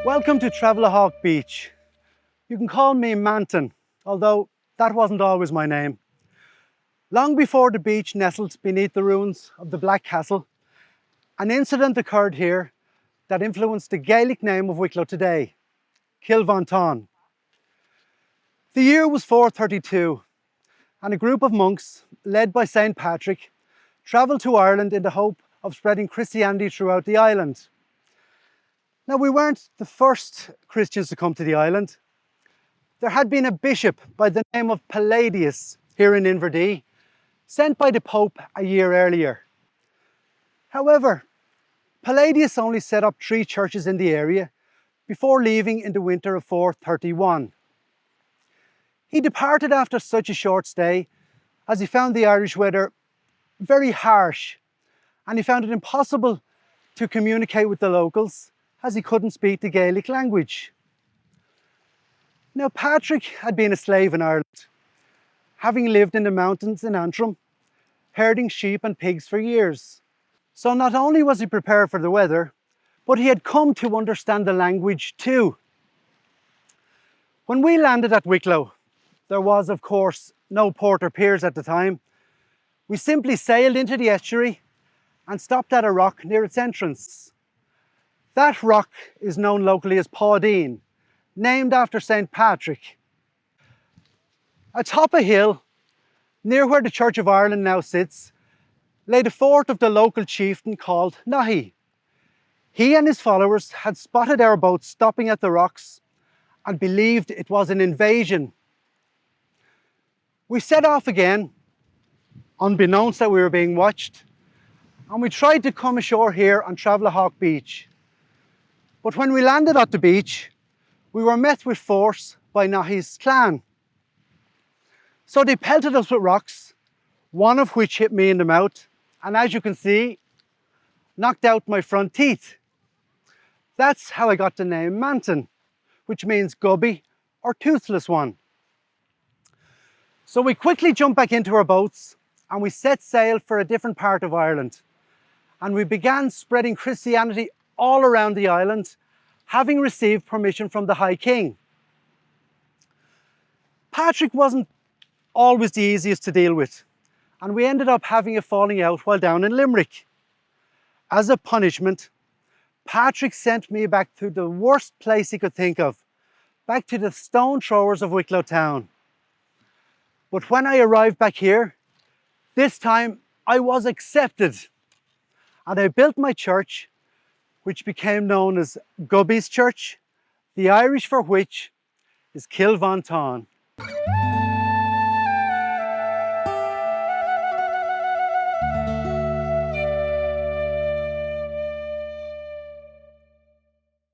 Welcome to Travalahawk Beach. You can call me Manton, although that wasn't always my name. Long before the beach nestled beneath the ruins of the Black Castle, an incident occurred here that influenced the Gaelic name of Wicklow today, Kilvanton. The year was 432, and a group of monks, led by St. Patrick, travelled to Ireland in the hope of spreading Christianity throughout the island. Now, we weren't the first Christians to come to the island. There had been a bishop by the name of Palladius here in Inverdee, sent by the Pope a year earlier. However, Palladius only set up 3 churches in the area before leaving in the winter of 431. He departed after such a short stay as he found the Irish weather very harsh, and he found it impossible to communicate with the locals as he couldn't speak the Gaelic language. Now, Patrick had been a slave in Ireland, having lived in the mountains in Antrim, herding sheep and pigs for years. So not only was he prepared for the weather, but he had come to understand the language too. When we landed at Wicklow, there was, of course, no port or piers at the time. We simply sailed into the estuary and stopped at a rock near its entrance. That rock is known locally as Paudine, named after St. Patrick. Atop a hill, near where the Church of Ireland now sits, lay the fort of the local chieftain called Nahi. He and his followers had spotted our boat stopping at the rocks and believed it was an invasion. We set off again, unbeknownst that we were being watched, and we tried to come ashore here on Travalahawk Beach. But when we landed at the beach, we were met with force by Nahi's clan. So they pelted us with rocks, one of which hit me in the mouth, and as you can see, knocked out my front teeth. That's how I got the name Manton, which means gubby or toothless one. So we quickly jumped back into our boats and we set sail for a different part of Ireland. And we began spreading Christianity all around the island, having received permission from the High King. Patrick wasn't always the easiest to deal with, and we ended up having a falling out while down in Limerick. As a punishment, Patrick sent me back to the worst place he could think of, back to the stone throwers of Wicklow town. But when I arrived back here, this time I was accepted, and I built my church, which became known as Gubby's Church, the Irish for which is Kilvanton.